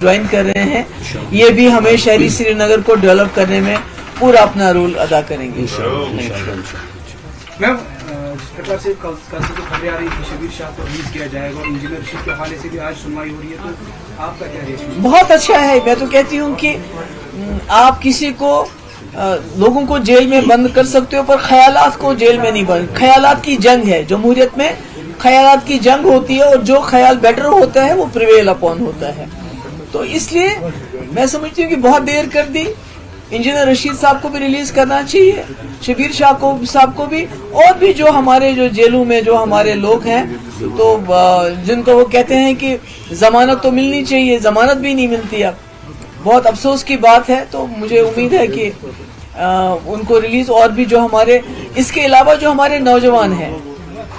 Join कर रहे हैं, ये भी हमें शहरी श्रीनगर को डेवलप करने में पूरा अपना रोल अदा करेंगे। मैम, जिस प्रकार से कल से जो खबरें आ रही थी शबीर शाह को रिलीज किया जाएगा और इंजीनियर रशीद के हवाले से भी आज सुनवाई हो रही है, तो आपका क्या रिएक्शन? बहुत अच्छा है। मैं तो कहती हूँ कि आप किसी को लोगों को जेल में बंद कर सकते हो, पर ख्यालात को जेल में नहीं बंद। ख्यालात की जंग है, जमहूरियत में ख्यालात की जंग होती है और जो ख्याल बेटर होता है वो प्रिवेल अपॉन होता है। तो इसलिए मैं समझती हूँ कि बहुत देर कर दी। इंजीनियर रशीद साहब को भी रिलीज करना चाहिए, शबीर शाह साहब को भी, और भी जो हमारे जो जेलों में जो हमारे लोग हैं, तो जिनको वो कहते हैं कि जमानत तो मिलनी चाहिए, जमानत भी नहीं मिलती। अब बहुत अफसोस की बात है। तो मुझे उम्मीद है कि उनको रिलीज, और भी जो हमारे इसके अलावा जो हमारे नौजवान हैं,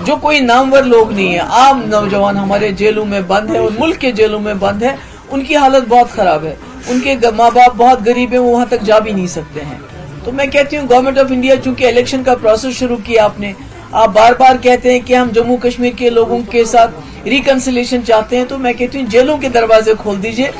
जो कोई नामवर लोग नहीं है, आम नौजवान हमारे जेलों में बंद है और मुल्क के जेलों में बंद है, उनकी हालत बहुत खराब है। उनके माँ बाप बहुत गरीब हैं, वो वहां तक जा भी नहीं सकते हैं। तो मैं कहती हूँ गवर्नमेंट ऑफ इंडिया, चूंकि इलेक्शन का प्रोसेस शुरू किया आपने, आप बार बार कहते हैं कि हम जम्मू कश्मीर के लोगों के साथ रिकंसिलेशन चाहते हैं, तो मैं कहती हूँ जेलों के दरवाजे खोल दीजिए,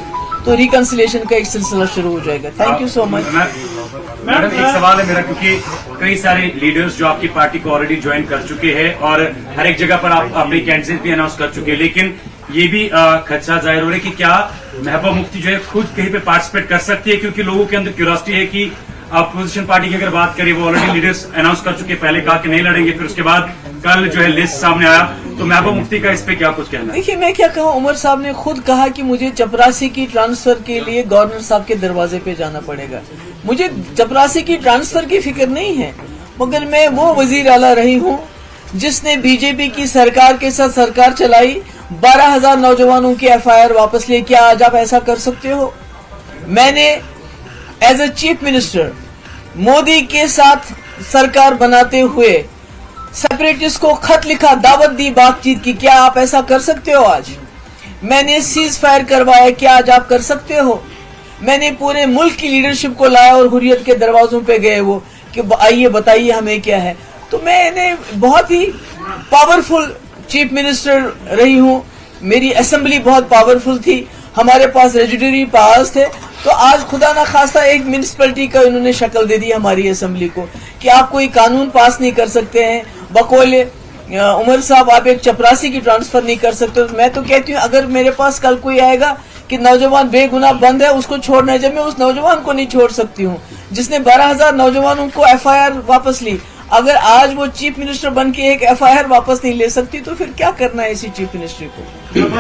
तो रिकंसिलेशन का एक सिलसिला शुरू हो जाएगा। Thank you so much. Madam, एक सवाल है मेरा, क्योंकि कई सारे लीडर्स जो आपकी पार्टी को ऑलरेडी ज्वाइन कर चुके हैं और हर एक जगह पर आप अपने कैंडिडेट भी अनाउंस कर चुके हैं, लेकिन ये भी खदशा जाहिर हो रहा है कि क्या महबूबा मुफ्ती जो है खुद कहीं पे पार्टिसिपेट कर सकती है, क्योंकि लोगों के अंदर क्यूरियोसिटी है कि अपोजिशन पार्टी की अगर बात करें, वो ऑलरेडी लीडर्स अनाउंस कर चुके, पहले कहा कि नहीं लड़ेंगे, फिर उसके बाद कल जो है लिस्ट सामने आया, तो महबूबा मुफ्ती का इस पे क्या कुछ कहना है? देखिए, मैं क्या कहूँ, उमर साहब ने खुद कहा कि मुझे चपरासी की ट्रांसफर के लिए गवर्नर साहब के दरवाजे पे जाना पड़ेगा। मुझे चपरासी की ट्रांसफर की फिक्र नहीं है, मगर मैं वो वजीर आला रही हूँ जिसने बीजेपी की सरकार के साथ सरकार चलाई, 12,000 नौजवानों की FIR वापस लिए। क्या आज आप ऐसा कर सकते हो? मैंने as a chief minister Modi के साथ सरकार बनाते हुए सेपरेटिस्ट को खत लिखा, दावत दी बातचीत की। क्या आप ऐसा कर सकते हो आज? मैंने सीज फायर करवाया, क्या आज आप कर सकते हो? मैंने पूरे मुल्क की लीडरशिप को लाया और हुर्रियत के दरवाजों पे गए वो कि आइए बताइए हमें क्या है। तो मैंने बहुत ही पावरफुल चीफ मिनिस्टर रही हूँ, मेरी असेंबली बहुत पावरफुल थी, हमारे पास रेजिडरी पावर्स थे। तो आज खुदा ना खास्ता एक म्यूनिसिपैलिटी का इन्होंने शक्ल दे दी हमारी असेंबली को कि आप कोई कानून पास नहीं कर सकते हैं, बकौले उमर साहब आप एक चपरासी की ट्रांसफर नहीं कर सकते। मैं तो कहती हूँ अगर मेरे पास कल कोई आएगा कि नौजवान बेगुनाह बंद है, उसको छोड़ना है, जब मैं उस नौजवान को नहीं छोड़ सकती हूँ जिसने 12,000 नौजवानों को FIR वापस ली, अगर आज वो चीफ मिनिस्टर बन के एक FIR वापस नहीं ले सकती, तो फिर क्या करना है इसी चीफ मिनिस्ट्री को?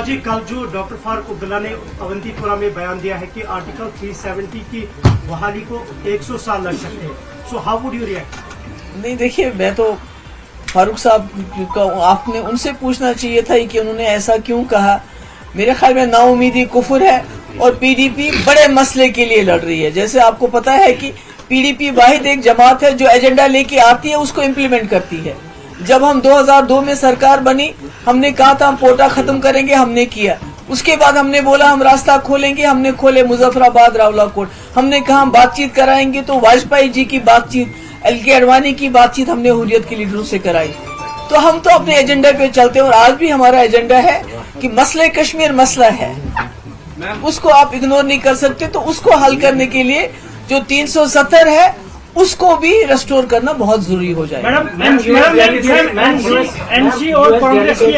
जी, कल जो डॉक्टर फारूक अब्दुल्ला ने अवंतीपुरा में बयान दिया है कि आर्टिकल 370 की बहाली को 100 साल लग सकते हैं, so how would you react? नहीं, देखिए, मैं तो फारूक साहब का आपने उनसे पूछना चाहिए था कि उन्होंने ऐसा क्यों कहा। मेरे ख्याल में नाउमीदी कुफर है और PDP बड़े मसले के लिए लड़ रही है। जैसे आपको पता है कि PDP वाहिद एक जमात है जो एजेंडा लेके आती है, उसको इम्प्लीमेंट करती है। जब हम 2002 में सरकार बनी, हमने कहा था हम पोटा खत्म करेंगे, हमने किया। उसके बाद हमने बोला हम रास्ता खोलेंगे, हमने खोले मुजफ्फराबाद, रावलाकोट। हमने कहा हम बातचीत कराएंगे, तो वाजपेयी जी की बातचीत, LK अडवाणी की बातचीत हमने हुर्रियत के लीडरों से कराई। तो हम तो अपने एजेंडा पे चलते हैं और आज भी हमारा एजेंडा है कि मसले कश्मीर मसला है, उसको आप इग्नोर नहीं कर सकते। तो उसको हल करने के लिए जो 370 है उसको भी रेस्टोर करना बहुत जरूरी हो जाएगा। एनसी और कांग्रेस की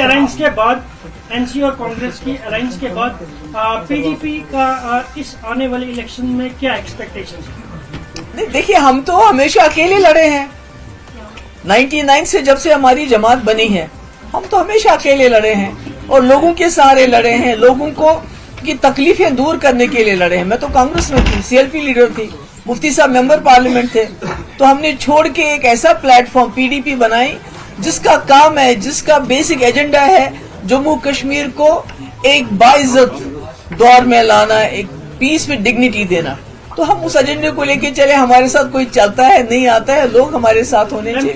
अलायंस के बाद PDP का इस आने वाले इलेक्शन में क्या एक्सपेक्टेशंस? नहीं, देखिए, हम तो हमेशा अकेले लड़े हैं। 99 से जब से हमारी जमात बनी है, हम तो हमेशा अकेले लड़े हैं और लोगों के सहारे लड़े हैं, लोगों को की तकलीफें दूर करने के लिए लड़े हैं। मैं तो कांग्रेस में थी, CLP लीडर थी, मुफ्ती साहब मेंबर पार्लियामेंट थे, तो हमने छोड़ के एक ऐसा प्लेटफॉर्म PDP बनाई जिसका काम है, जिसका बेसिक एजेंडा है जम्मू कश्मीर को एक बाइज्जत दौर में लाना, एक पीस में डिग्निटी देना। तो हम उस एजेंडे को लेके चले। हमारे साथ कोई चलता है, नहीं आता है, लोग हमारे साथ होने चाहिए।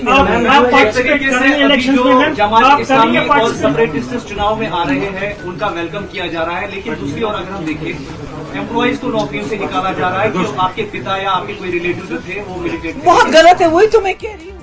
सेपरेटिस्ट चुनाव में आ रहे हैं, उनका वेलकम किया जा रहा है, लेकिन दूसरी ओर अगर हम देखें, एम्प्लॉइज को नौकरियों से निकाला जा रहा है, जो आपके पिता या आपके कोई रिलेटिव थे वो मिलिटेंट। बहुत गलत है, वही तो मैं कह रही हूँ।